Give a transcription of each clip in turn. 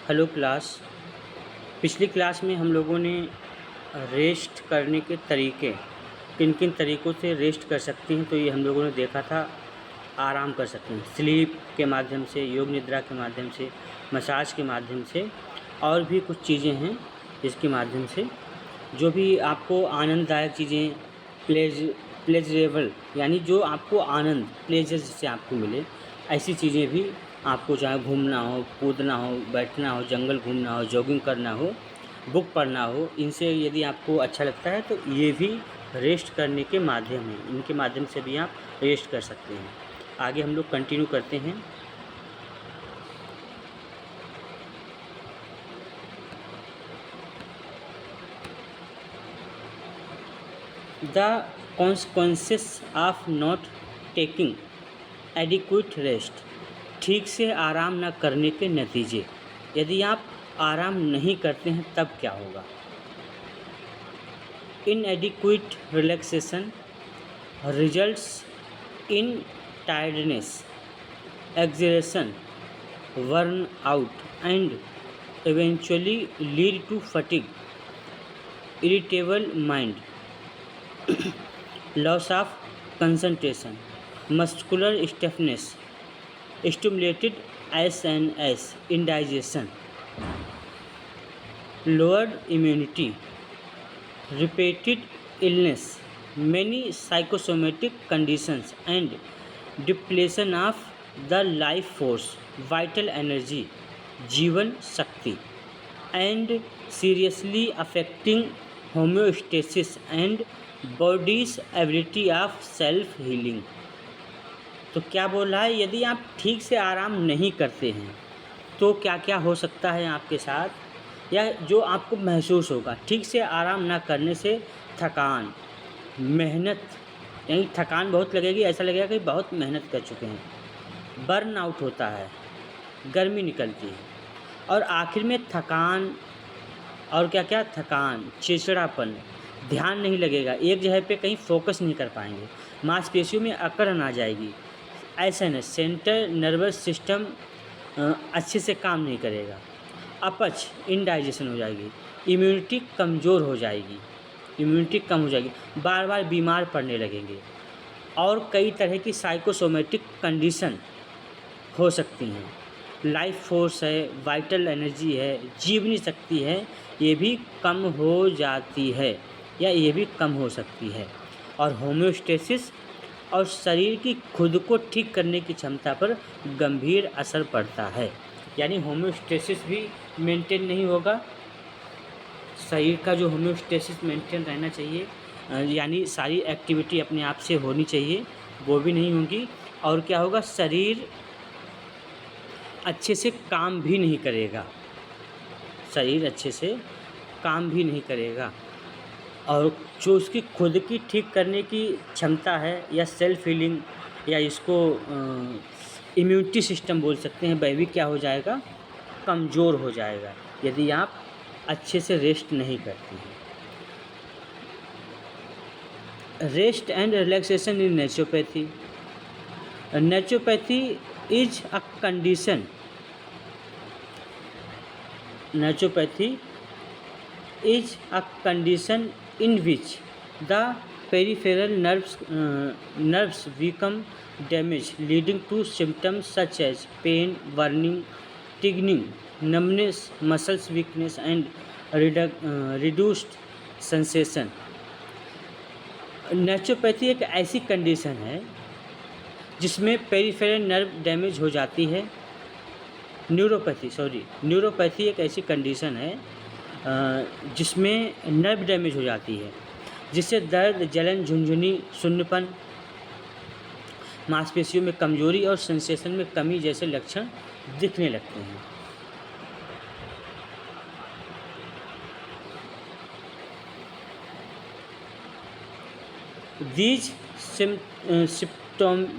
Hello class. पिछली class में हम लोगों ने रेस्ट करने के तरीके, किन किन तरीक़ों से रेस्ट कर सकते हैं, तो ये हम लोगों ने देखा था। आराम कर सकते हैं स्लीप के माध्यम से, योग निद्रा के माध्यम से, मसाज के माध्यम से, और भी कुछ चीज़ें हैं जिसके माध्यम से जो भी आपको आनंददायक चीज़ें, प्लेजरेबल यानी जो आपको आनंद, प्लेजर जिससे आपको मिले, ऐसी चीज़ें भी आपको, चाहे घूमना हो, कूदना हो, बैठना हो, जंगल घूमना हो, जॉगिंग करना हो, बुक पढ़ना हो, इनसे यदि आपको अच्छा लगता है तो ये भी रेस्ट करने के माध्यम हैं। इनके माध्यम से भी आप रेस्ट कर सकते हैं। आगे हम लोग कंटिन्यू करते हैं। The consequences of not taking adequate rest. ठीक से आराम न करने के नतीजे। यदि आप आराम नहीं करते हैं तब क्या होगा? इनएडिक्वेट relaxation results in tiredness, exertion, burnout, and eventually lead to fatigue, irritable mind, loss of concentration, muscular stiffness, stimulated SNS, indigestion, lowered immunity, repeated illness, many psychosomatic conditions, and depletion of the life force, vital energy, जीवन शक्ति, and seriously affecting homeostasis and body's ability of self healing। तो क्या बोल रहा है? यदि आप ठीक से आराम नहीं करते हैं तो क्या क्या हो सकता है आपके साथ, या जो आपको महसूस होगा। ठीक से आराम ना करने से थकान, मेहनत, यानी थकान बहुत लगेगी, ऐसा लगेगा कि बहुत मेहनत कर चुके हैं। बर्न आउट होता है, गर्मी निकलती है, और आखिर में थकान। और क्या क्या? थकान, चिड़चिड़ापन, ध्यान नहीं लगेगा, एक जगह पे कहीं फोकस नहीं कर पाएंगे, मांसपेशियों में अकड़न आ जाएगी, ऐसा सेंट्रल नर्वस सिस्टम अच्छे से काम नहीं करेगा, अपच, इनडाइजेशन हो जाएगी, इम्यूनिटी कमज़ोर हो जाएगी, इम्यूनिटी कम हो जाएगी, बार बार बीमार पड़ने लगेंगे, और कई तरह की साइकोसोमेटिक कंडीशन हो सकती हैं। लाइफ फोर्स है, वाइटल एनर्जी है, जीवनी शक्ति है, ये भी कम हो जाती है या ये भी कम हो सकती है। और होम्योस्टेसिस और शरीर की खुद को ठीक करने की क्षमता पर गंभीर असर पड़ता है। यानी होम्योस्टेसिस भी मेंटेन नहीं होगा, शरीर का जो होम्योस्टेसिस मेंटेन रहना चाहिए, यानी सारी एक्टिविटी अपने आप से होनी चाहिए, वो भी नहीं होगी। और क्या होगा? शरीर अच्छे से काम भी नहीं करेगा, शरीर अच्छे से काम भी नहीं करेगा, और जो उसकी खुद की ठीक करने की क्षमता है, या सेल्फ हीलिंग, या इसको इम्यूनिटी सिस्टम बोल सकते हैं, वह भी क्या हो जाएगा? कमज़ोर हो जाएगा, यदि आप अच्छे से रेस्ट नहीं करते हैं। Rest and relaxation in naturopathy. Naturopathy is a condition, naturopathy is a condition in which the peripheral nerves become damaged, leading to symptoms such as pain, burning, tingling, numbness, muscles weakness, and reduced sensation। Naturopathy एक ऐसी condition है जिसमें peripheral nerve damage हो जाती है। Neuropathy एक ऐसी condition है जिसमें नर्व डैमेज हो जाती है, जिससे दर्द, जलन, झुनझुनी, शून्यपन, मांसपेशियों में कमजोरी और सेंसेशन में कमी जैसे लक्षण दिखने लगते हैं। These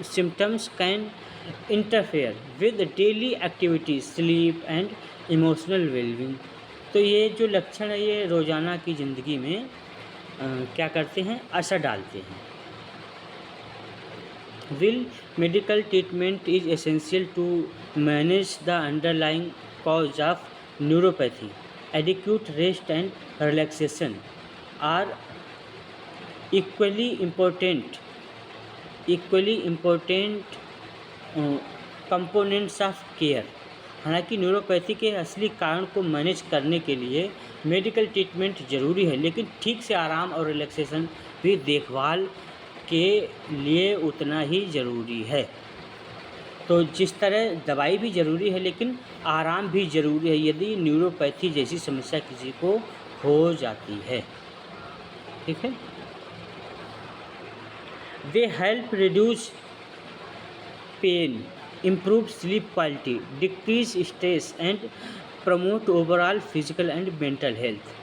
symptoms can interfere with daily activities, sleep and emotional well-being। तो ये जो लक्षण है ये रोज़ाना की ज़िंदगी में क्या करते हैं? असर डालते हैं। Will medical treatment is essential to manage the underlying cause of neuropathy, adequate rest and relaxation are equally important components of care. हालांकि न्यूरोपैथी के असली कारण को मैनेज करने के लिए मेडिकल ट्रीटमेंट ज़रूरी है, लेकिन ठीक से आराम और रिलैक्सेशन भी देखभाल के लिए उतना ही ज़रूरी है। तो जिस तरह दवाई भी ज़रूरी है, लेकिन आराम भी ज़रूरी है यदि न्यूरोपैथी जैसी समस्या किसी को हो जाती है। ठीक है। They help reduce pain, improve sleep quality, decrease stress and promote overall physical and mental health।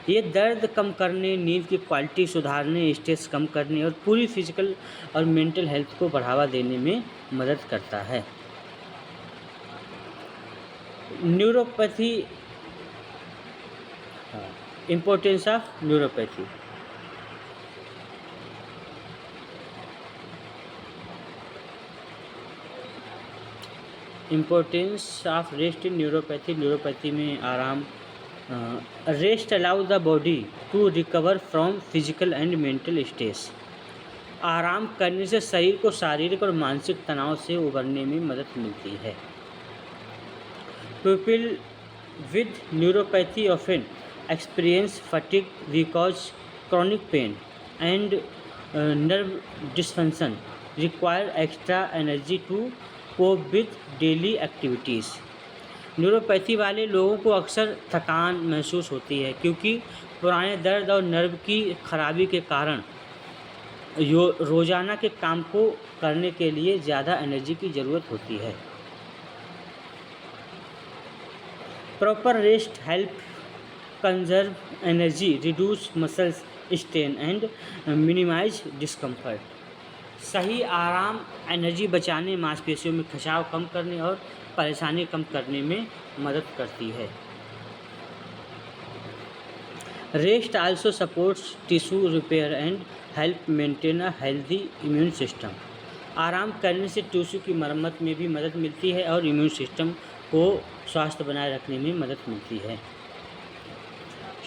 ये दर्द कम करने, नींद की क्वालिटी सुधारने, स्ट्रेस कम करने और पूरी फिजिकल और मेंटल हेल्थ को बढ़ावा देने में मदद करता है। Neuropathy, importance of neuropathy. Importance of rest in neuropathy. Neuropathy में आराम, rest allow the body to recover from physical and mental stress. आराम करने से शरीर को शारीरिक और मानसिक तनाव से उबरने में मदद मिलती है। People with neuropathy often experience fatigue because chronic pain and nerve dysfunction require extra energy to cope with daily activities। Neuropathy वाले लोगों को अक्सर थकान महसूस होती है क्योंकि पुराने दर्द और नर्व की खराबी के कारण रोज़ाना के काम को करने के लिए ज़्यादा एनर्जी की ज़रूरत होती है। Proper rest help conserve energy, reduce muscles strain and minimise discomfort. सही आराम एनर्जी बचाने, मांसपेशियों में खिंचाव कम करने और परेशानी कम करने में मदद करती है। Rest also supports tissue repair and help maintain a healthy immune system. आराम करने से टिश्यू की मरम्मत में भी मदद मिलती है और इम्यून सिस्टम को स्वास्थ्य बनाए रखने में मदद मिलती है।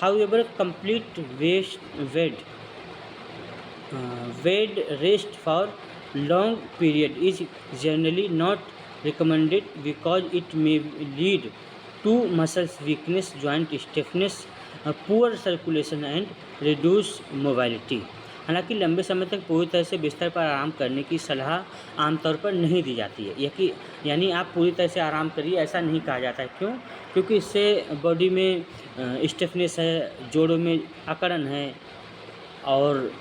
However complete bed rest for long period is generally not recommended because it may lead to muscles weakness, joint stiffness, poor circulation and reduced mobility। हालांकि लंबे समय तक पूरी तरह से बिस्तर पर आराम करने की सलाह आमतौर पर नहीं दी जाती है। यानी आप पूरी तरह से आराम करिए ऐसा नहीं कहा जाता है। क्यों? क्योंकि इससे बॉडी में स्टिफनेस है, जोड़ों में अकड़न है और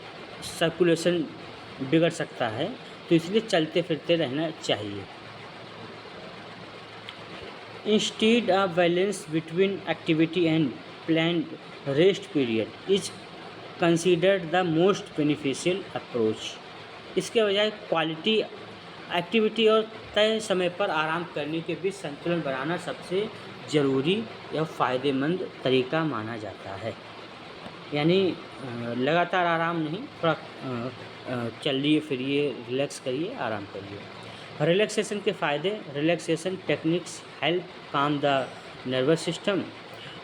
सर्कुलेशन बिगड़ सकता है, तो इसलिए चलते फिरते रहना चाहिए। Instead, a balance between activity and planned rest period is considered the most beneficial approach। इसके बजाय क्वालिटी एक्टिविटी और तय समय पर आराम करने के बीच संतुलन बनाना सबसे ज़रूरी या फ़ायदेमंद तरीका माना जाता है। यानी लगातार आराम नहीं, थोड़ा चलिए फिरिए, रिलैक्स करिए, आराम करिए। रिलैक्सेशन के फ़ायदे। रिलैक्सेशन टेक्निक्स हेल्प काम the nervous system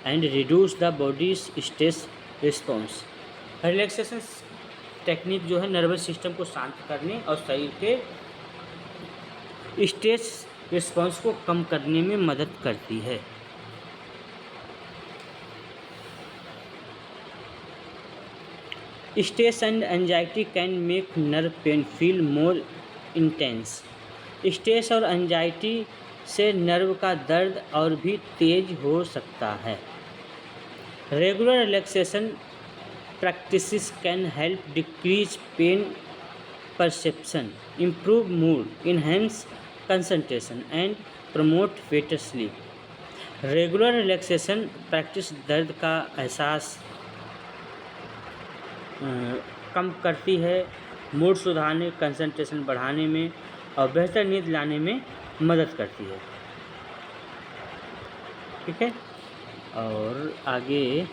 and reduce the bodies stress response. Relaxation technique जो है नर्वस सिस्टम को शांत करने और शरीर के स्ट्रेस रिस्पॉन्स को कम करने में मदद करती है। Stress and anxiety can make nerve pain feel more intense. Stress और एंजाइटी से नर्व का दर्द और भी तेज हो सकता है। Regular relaxation practices can help decrease pain perception, improve mood, enhance concentration and promote better sleep. Regular relaxation practice दर्द का एहसास कम करती है, मूड सुधारने, कंसंट्रेशन बढ़ाने में और बेहतर नींद लाने में मदद करती है। ठीक है। और आगे,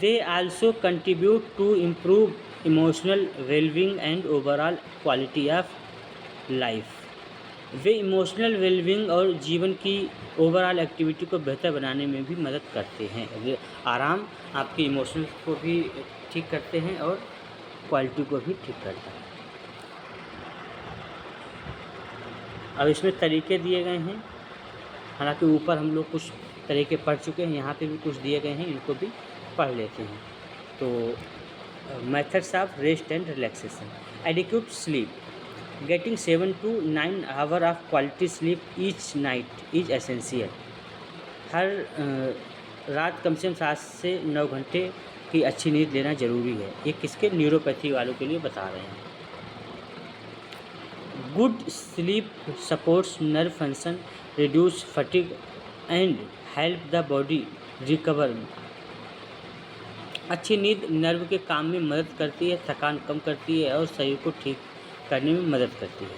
they also contribute to improve emotional wellbeing and overall quality of life. वे इमोशनल वेलबींग और जीवन की ओवरऑल एक्टिविटी को बेहतर बनाने में भी मदद करते हैं। आराम आपके इमोशंस को भी ठीक करते हैं और क्वालिटी को भी ठीक करता है। अब इसमें तरीके दिए गए हैं, हालांकि ऊपर हम लोग कुछ तरीके पढ़ चुके हैं, यहाँ पे भी कुछ दिए गए हैं, इनको भी पढ़ लेते हैं। तो methods of rest and relaxation. Adequate sleep, getting 7 to 9 hour of quality sleep each night is essential. हर रात कम से कम 7 से 9 घंटे की अच्छी नींद लेना ज़रूरी है। ये किसके? न्यूरोपैथी वालों के लिए बता रहे हैं। Good sleep supports nerve function, reduce fatigue and help the body recover. अच्छी नींद नर्व के काम में मदद करती है, थकान कम करती है और शरीर को ठीक करने में मदद करती है।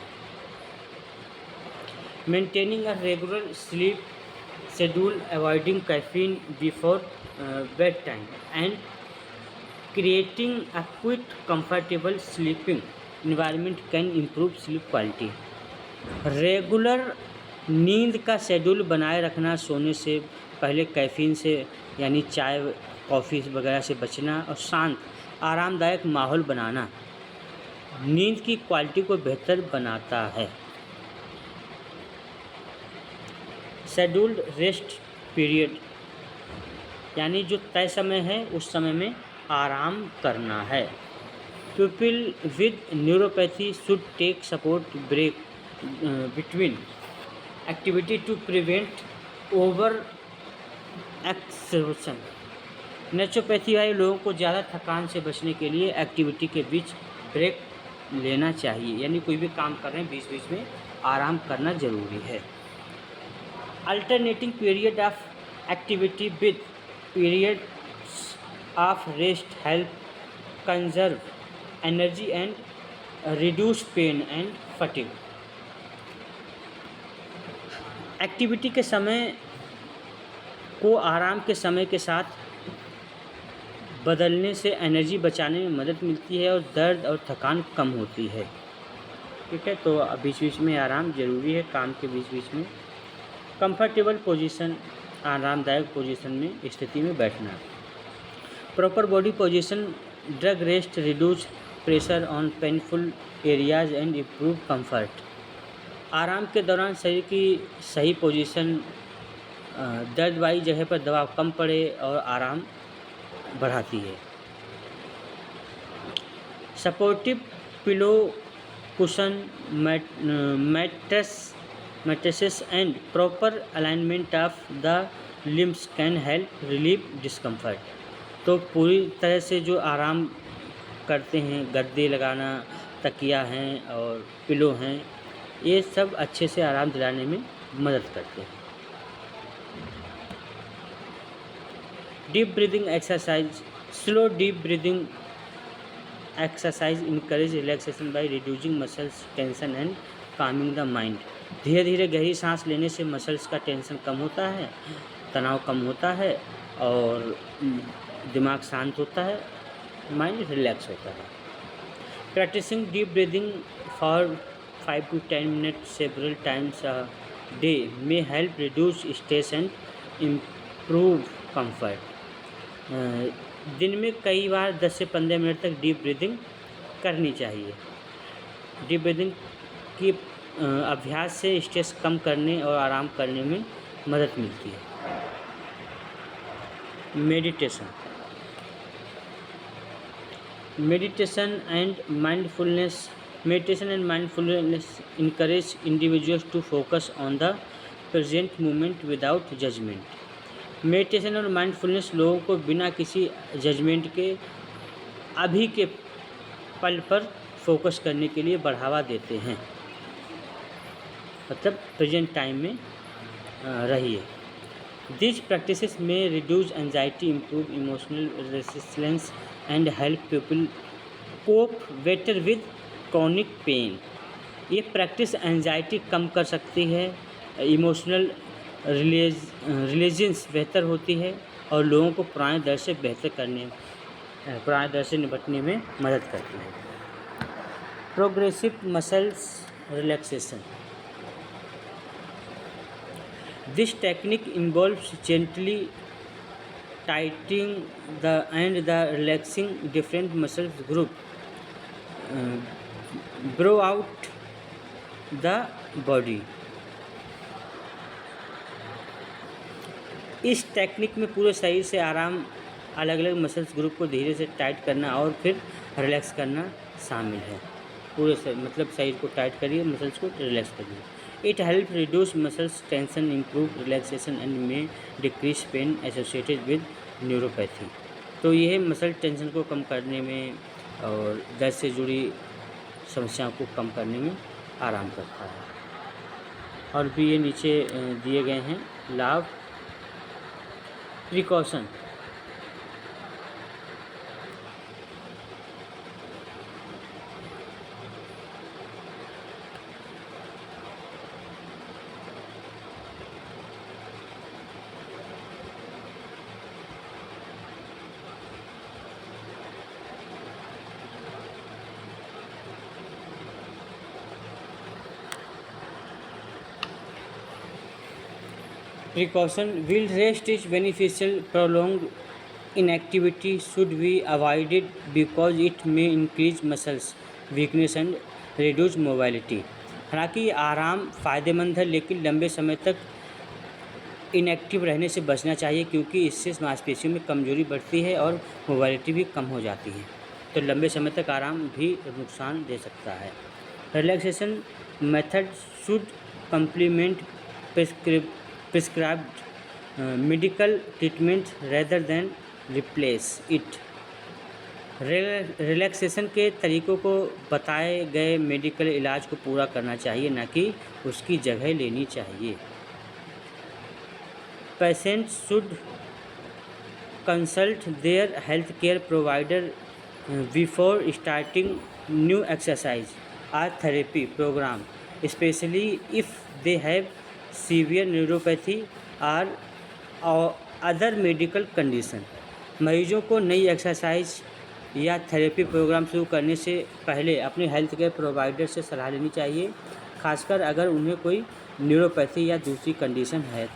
Maintaining a regular sleep schedule, avoiding caffeine before bed time and creating a quick comfortable sleeping environment can improve sleep quality. Regular नींद का शेड्यूल बनाए रखना, सोने से पहले कैफीन से यानी चाय कॉफ़ी वगैरह से बचना और शांत आरामदायक माहौल बनाना नींद की क्वालिटी को बेहतर बनाता है। शेड्यूल्ड रेस्ट पीरियड, यानी जो तय समय है उस समय में आराम करना है। People with neuropathy should take support break between activity to prevent over exertion. Naturopathy वाले लोगों को ज़्यादा थकान से बचने के लिए एक्टिविटी के बीच ब्रेक लेना चाहिए, यानी कोई भी काम कर रहे हैं बीच बीच में आराम करना ज़रूरी है। Alternating period of activity with periods of rest help conserve energy and reduce pain and fatigue. Activity के समय को आराम के समय के साथ बदलने से एनर्जी बचाने में मदद मिलती है और दर्द और थकान कम होती है। ठीक है, तो बीच बीच में आराम ज़रूरी है, काम के बीच बीच में। कंफर्टेबल पोजीशन, आरामदायक पोजीशन में स्थिति में बैठना। Proper body position, drug rest reduce pressure on painful areas and improve comfort. आराम के दौरान शरीर की सही पोजीशन दर्द वाली जगह पर दबाव कम पड़े और आराम बढ़ाती है। Supportive pillow cushion, mattresses and proper alignment of the limbs can help relieve discomfort. तो पूरी तरह से जो आराम करते हैं, गद्दे लगाना, तकिया हैं और पिलो हैं, ये सब अच्छे से आराम दिलाने में मदद करते हैं। Deep breathing exercise, slow deep breathing exercise encourage relaxation by reducing muscles tension and Kameng the mind. धीरे धीरे गहरी सांस लेने से मसल्स का टेंशन कम होता है, तनाव कम होता है और दिमाग शांत होता है, माइंड रिलैक्स होता है। Practising deep breathing for 5 to 10 minutes several times a day may help reduce stress and improve comfort। दिन में कई बार 10 से 15 मिनट तक डीप ब्रीदिंग करनी चाहिए। डीप ब्रीदिंग की अभ्यास से स्ट्रेस कम करने और आराम करने में मदद मिलती है। Meditation and mindfulness encourage individuals to focus on the present moment without judgment। Meditation और माइंडफुलनेस लोगों को बिना किसी जजमेंट के अभी के पल पर फोकस करने के लिए बढ़ावा देते हैं, मतलब प्रेजेंट टाइम में रहिए। These practices may reduce anxiety, improve emotional resilience and help people cope better with chronic pain। ये प्रैक्टिस एंजाइटी कम कर सकती है, इमोशनल रिलीजेंस बेहतर होती है और लोगों को पुराने दर्द से निपटने में मदद करती है। Progressive muscles relaxation, This technique involves gently tightening the relaxing different muscle group uh, throughout the body. इस टेक्निक में पूरे शरीर से आराम अलग अलग मसल्स ग्रुप को धीरे से टाइट करना और फिर रिलैक्स करना शामिल है। पूरे मतलब शरीर को टाइट करिए, मसल्स को रिलैक्स करिए। It help reduce muscles tension, improve relaxation and में decrease pain associated with neuropathy. तो यह मसल टेंशन को कम करने में और दर्द से जुड़ी समस्याओं को कम करने में आराम करता है। और भी ये नीचे दिए गए हैं लाभ। Precaution, precaution will rest is beneficial. Prolonged inactivity should be avoided because it may increase muscles weakness and reduce mobility. हालांकि आराम फ़ायदेमंद है, लेकिन लंबे समय तक इनएक्टिव रहने से बचना चाहिए क्योंकि इससे मांसपेशियों में कमजोरी बढ़ती है और मोबिलिटी भी कम हो जाती है। तो लंबे समय तक आराम भी नुकसान दे सकता है। Relaxation method should complement prescribed medical treatment rather than replace it. Relaxation के तरीकों को बताए गए मेडिकल इलाज को पूरा करना चाहिए, न कि उसकी जगह लेनी चाहिए। Patient should consult their health care provider before starting new exercise और therapy programme, especially if they have severe neuropathy और अदर मेडिकल कंडीशन। मरीजों को नई एक्सरसाइज या थेरेपी प्रोग्राम शुरू करने से पहले अपने हेल्थ केयर प्रोवाइडर से सलाह लेनी चाहिए, खासकर अगर उन्हें कोई न्यूरोपैथी या दूसरी कंडीशन है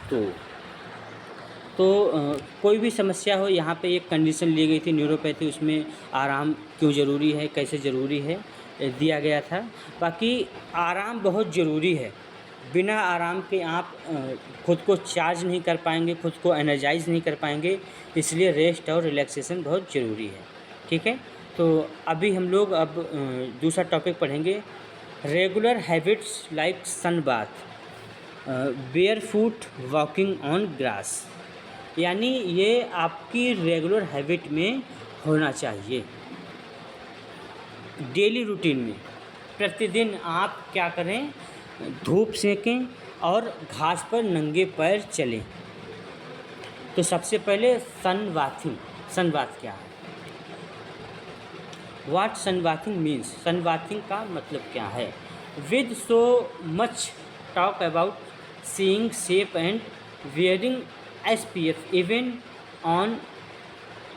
तो कोई भी समस्या हो। यहाँ पे एक कंडीशन ली गई थी न्यूरोपैथी, उसमें आराम क्यों ज़रूरी है, कैसे ज़रूरी है दिया गया था। बाकी आराम बहुत ज़रूरी है, बिना आराम के आप खुद को चार्ज नहीं कर पाएंगे, खुद को एनर्जाइज नहीं कर पाएंगे, इसलिए रेस्ट और रिलैक्सेशन बहुत ज़रूरी है। ठीक है, तो अभी हम लोग अब दूसरा टॉपिक पढ़ेंगे, regular habits like sun bath, barefoot walking on grass. यानी ये आपकी रेगुलर हैबिट में होना चाहिए। डेली रूटीन में प्रतिदिन आप क्या करें, धूप सेकें और घास पर नंगे पैर चलें। तो सबसे पहले सन बाथ क्या है? What sunbathing means? Sunbathing का मतलब क्या है? With so much talk about seeing shape and wearing SPF even on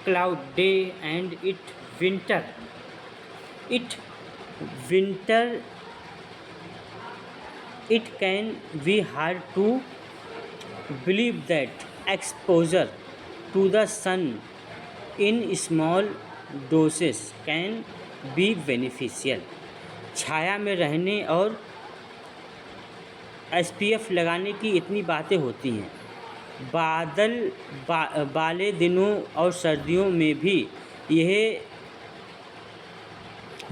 cloud day and winter it can be hard to believe that exposure to the sun in small doses can be beneficial. छाया में रहने और SPF लगाने की इतनी बातें होती हैं, वाले दिनों और सर्दियों में भी यह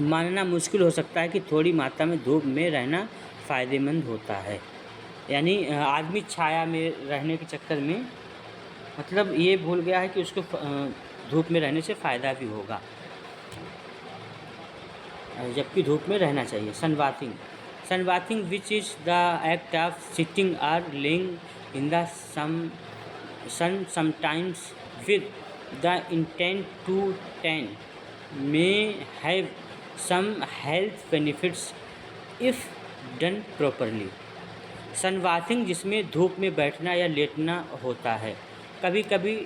मानना मुश्किल हो सकता है कि थोड़ी मात्रा में धूप में रहना फ़ायदेमंद होता है। यानी आदमी छाया में रहने के चक्कर में मतलब ये भूल गया है कि उसको धूप में रहने से फ़ायदा भी होगा, जबकि धूप में रहना चाहिए। Sun bathing which is the act of sitting और laying in the sun sometimes with the intent to tan may have some health benefits if done properly. Sunbathing जिसमें धूप में बैठना या लेटना होता है, कभी कभी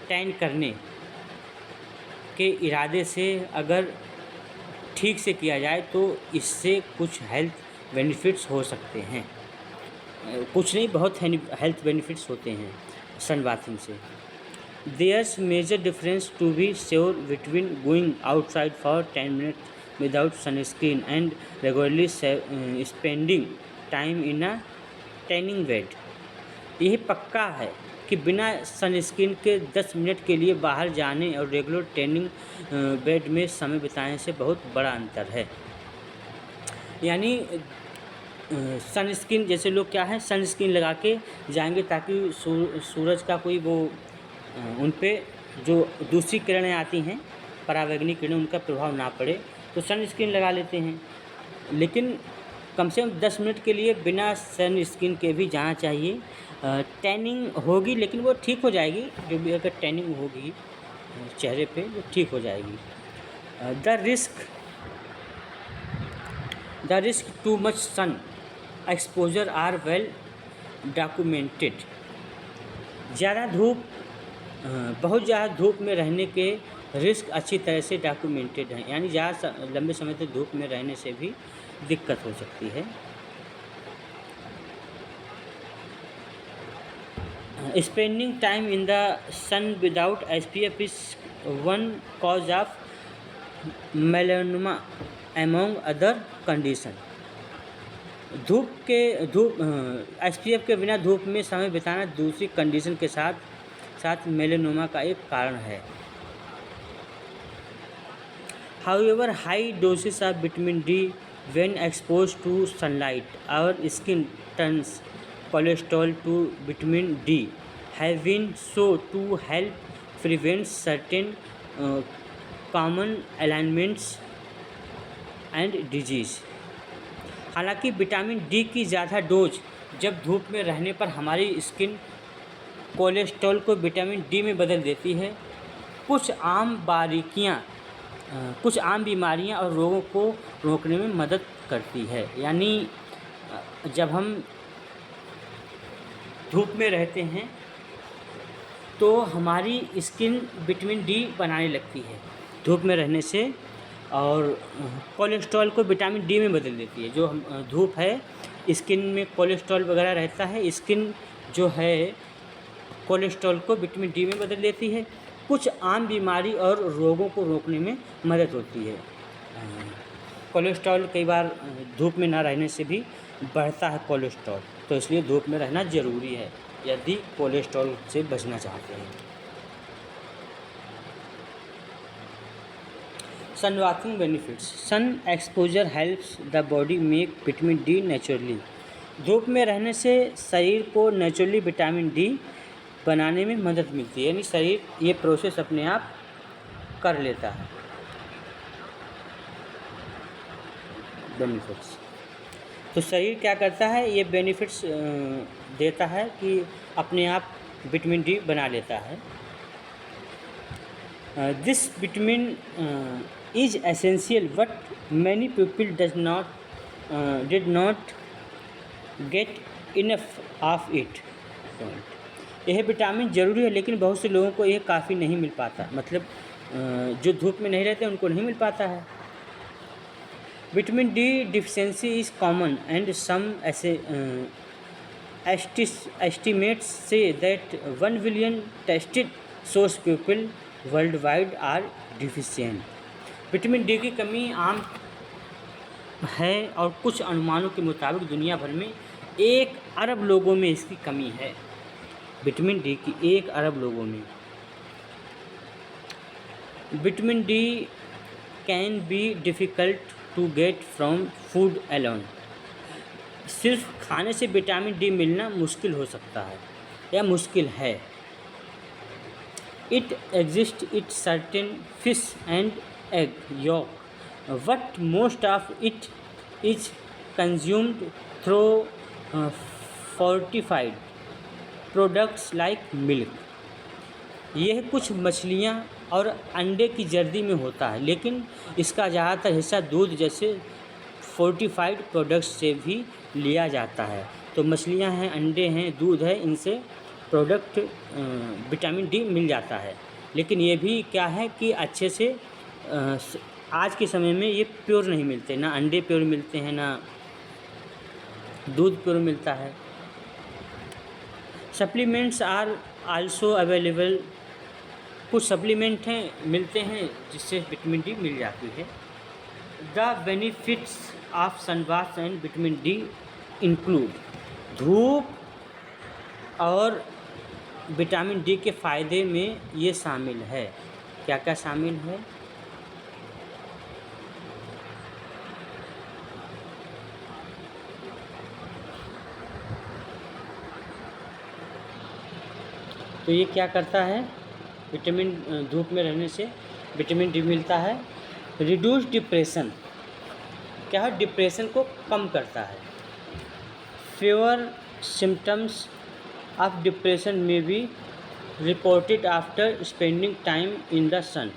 टैन करने के इरादे से अगर ठीक से किया जाए तो इससे कुछ हेल्थ बेनिफिट्स हो सकते हैं। कुछ नहीं, बहुत हेल्थ बेनिफिट्स होते हैं सन बाथिंग से। There's major difference to be sure between going outside for 10 minutes without sunscreen and regularly spending time in a tanning bed. यह पक्का है कि बिना सनस्क्रीन के 10 मिनट के लिए बाहर जाने और रेगुलर टैनिंग बेड में समय बिताने से बहुत बड़ा अंतर है। यानी सनस्क्रीन, जैसे लोग क्या है सनस्क्रीन लगा के जाएंगे ताकि सूरज का कोई वो उन पे जो दूसरी किरणें आती हैं, परावैंगनी किरणें, उनका प्रभाव ना पड़े, तो सनस्क्रीन लगा लेते हैं। लेकिन कम से कम 10 मिनट के लिए बिना सनस्क्रीन के भी जाना चाहिए। टैनिंग होगी लेकिन वो ठीक हो जाएगी, जो भी अगर टैनिंग होगी चेहरे पे वो ठीक हो जाएगी। The risk too much sun exposure are well documented. बहुत ज़्यादा धूप में रहने के रिस्क अच्छी तरह से डॉक्यूमेंटेड हैं, यानी ज़्यादा लंबे समय तक धूप में रहने से भी दिक्कत हो सकती है। Spending time in the sun without SPF is one cause of melanoma among other condition. SPF के बिना धूप में समय बिताना दूसरी कंडीशन के साथ मेलानोमा का एक कारण है। However, high doses of vitamin D when exposed to sunlight, our skin turns cholesterol to vitamin D have been shown to help prevent certain common ailments and disease। हालांकि विटामिन डी की ज़्यादा dose जब धूप में रहने पर हमारी skin cholesterol को विटामिन डी में बदल देती है। कुछ आम बीमारियां और रोगों को रोकने में मदद करती है। यानी जब हम धूप में रहते हैं तो हमारी स्किन विटामिन डी बनाने लगती है धूप में रहने से, और कोलेस्ट्रॉल को विटामिन डी में बदल देती है। जो धूप है, स्किन में कोलेस्ट्रॉल वगैरह रहता है, स्किन जो है कोलेस्ट्रॉल को विटामिन डी में बदल देती है। कुछ आम बीमारी और रोगों को रोकने में मदद होती है। कोलेस्ट्रॉल कई बार धूप में ना रहने से भी बढ़ता है कोलेस्ट्रॉल, तो इसलिए धूप में रहना ज़रूरी है यदि कोलेस्ट्रॉल से बचना चाहते हैं। Sun bathing benefits. Sun exposure helps the body make vitamin D naturally. धूप में रहने से शरीर को नेचुरली विटामिन डी बनाने में मदद मिलती है, यानी शरीर ये प्रोसेस अपने आप कर लेता है। बेनिफिट्स, तो शरीर क्या करता है, ये बेनिफिट्स देता है कि अपने आप विटामिन डी बना लेता है। This vitamin is essential but many people did not get enough of it। यह विटामिन ज़रूरी है लेकिन बहुत से लोगों को यह काफ़ी नहीं मिल पाता, मतलब जो धूप में नहीं रहते उनको नहीं मिल पाता है। Vitamin D deficiency is common and some estimates say that 1 billion tested source people worldwide are deficient। Vitamin D की कमी आम है और कुछ अनुमानों के मुताबिक दुनिया भर में 1 अरब लोगों में इसकी कमी है। विटामिन डी की 1 अरब लोगों में। Vitamin D can be difficult to get from food alone. सिर्फ खाने से विटामिन डी मिलना मुश्किल हो सकता है या मुश्किल है। It exist it certain fish and egg yolk, but most of it is consumed through fortified products like milk। यह कुछ मछलियाँ और अंडे की जर्दी में होता है, लेकिन इसका ज़्यादातर हिस्सा दूध जैसे फोर्टिफाइड प्रोडक्ट्स से भी लिया जाता है। तो मछलियाँ हैं, अंडे हैं, दूध है, इनसे प्रोडक्ट विटामिन डी मिल जाता है। लेकिन ये भी क्या है कि अच्छे से आज के समय में ये प्योर नहीं मिलते, ना अंडे प्योर मिलते हैं, ना दूध प्योर मिलता है। Supplements are also available. कुछ सप्लीमेंट हैं मिलते हैं जिससे विटामिन डी मिल जाती है। The benefits of sunbath and vitamin D include. धूप और विटामिन डी के फ़ायदे में ये शामिल है। क्या क्या शामिल है? तो ये क्या करता है? विटामिन धूप में रहने से विटामिन डी मिलता है। रिड्यूस डिप्रेशन, क्या है? डिप्रेशन को कम करता है। fewer symptoms of depression may be reported after spending time in the sun।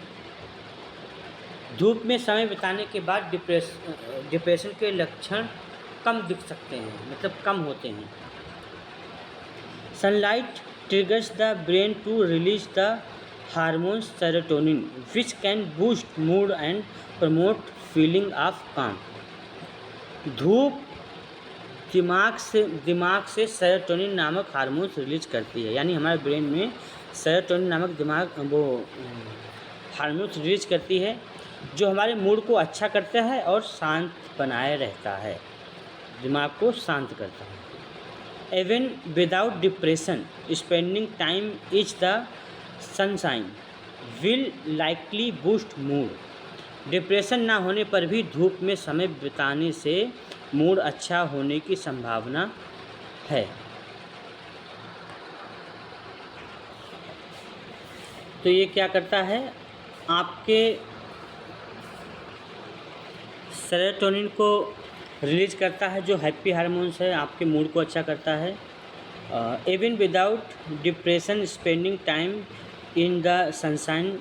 धूप में समय बिताने के बाद डिप्रेशन के लक्षण कम दिख सकते हैं, मतलब कम होते हैं। Sunlight triggers the brain to release the hormone serotonin which can boost mood and promote feeling of calm। धूप दिमाग से सेरोटोनिन नामक हार्मोन रिलीज करती है, यानी हमारे ब्रेन में सेरोटोनिन नामक हार्मोन रिलीज करती है जो हमारे मूड को अच्छा करता है और शांत बनाए रहता है, दिमाग को शांत करता है। Even without depression, spending time in the sunshine will likely boost mood। Depression ना होने पर भी धूप में समय बिताने से मूड अच्छा होने की संभावना है। तो ये क्या करता है? आपके सेरोटोनिन को रिलीज करता है जो हैप्पी हार्मोन्स है, आपके मूड को अच्छा करता है। Even without depression spending time in the sunshine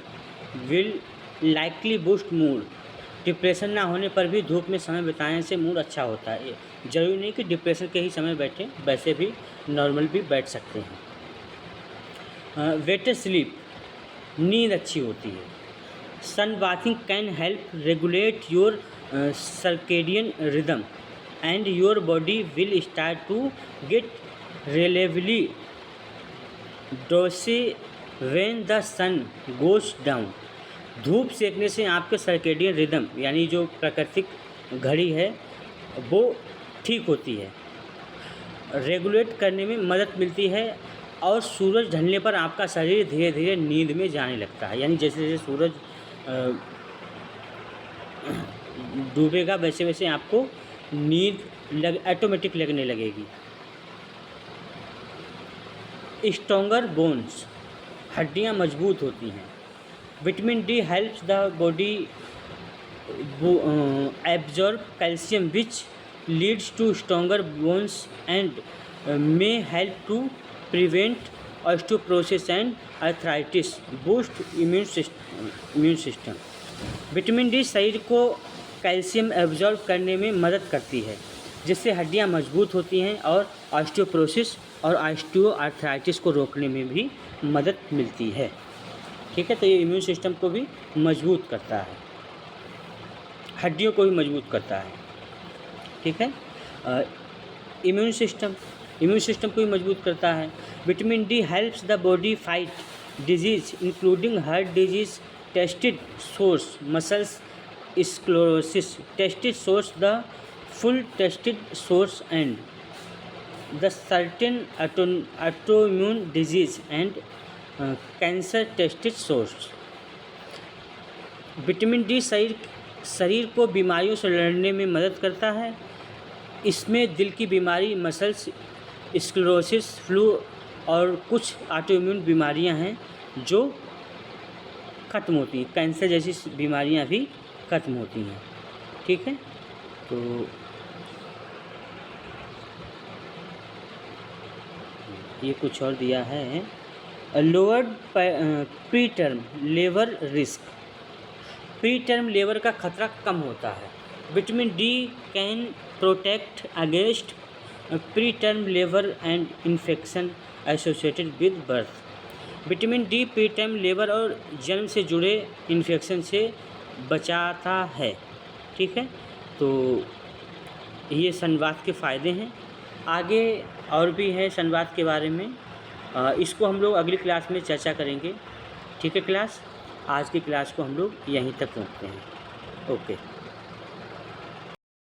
will likely boost mood. Depression ना होने पर भी धूप में समय बिताने से मूड अच्छा होता है। ज़रूरी नहीं कि डिप्रेशन के ही समय बैठें, वैसे भी नॉर्मल भी बैठ सकते हैं। बेटर स्लीप, नींद अच्छी होती है। Sun bathing can help regulate your circadian rhythm and your body will start to get relatively drowsy when the sun goes down। धूप सेकने से आपके सर्केडियन रिदम यानी जो प्राकृतिक घड़ी है वो ठीक होती है, रेगुलेट करने में मदद मिलती है और सूरज ढलने पर आपका शरीर धीरे धीरे नींद में जाने लगता है, यानी जैसे जैसे सूरज डूबेगा वैसे वैसे आपको नींद ऑटोमेटिक लगने लगेगी। स्ट्रॉन्गर बोन्स, हड्डियाँ मजबूत होती हैं। Vitamin D helps the body absorb calcium which leads to stronger bones and may help to prevent osteoporosis and arthritis, boost immune system. Vitamin D शरीर को कैल्शियम एब्जॉर्ब करने में मदद करती है जिससे हड्डियां मजबूत होती हैं और ऑस्टियोपोरोसिस और ऑस्टियोआर्थराइटिस को रोकने में भी मदद मिलती है। ठीक है, तो ये इम्यून सिस्टम को भी मजबूत करता है, हड्डियों को भी मजबूत करता है। ठीक है, इम्यून सिस्टम को भी मजबूत करता है। Vitamin D helps the body fight disease including heart disease, tested source muscles sclerosis, tested source the full tested source and the certain autoimmune disease and cancer tested source। Vitamin D शरीर को बीमारियों से लड़ने में मदद करता है। इसमें दिल की बीमारी, मसल्स स्क्लेरोसिस, फ्लू और कुछ ऑटोइम्यून बीमारियां हैं जो ख़त्म होती हैं, कैंसर जैसी बीमारियां भी खत्म होती हैं। ठीक है, तो ये कुछ और दिया है। Lowered pre term labour risk, pre term labour का खतरा कम होता है। Vitamin D can protect against pre term labour and infection associated with birth. Vitamin D pre term labour और जन्म से जुड़े इन्फेक्शन से बचाता है। ठीक है, तो ये सनबाथ के फ़ायदे हैं। आगे और भी है सनबाथ के बारे में, इसको हम लोग अगली क्लास में चर्चा करेंगे। ठीक है क्लास, आज की क्लास को हम लोग यहीं तक रोकते हैं। ओके।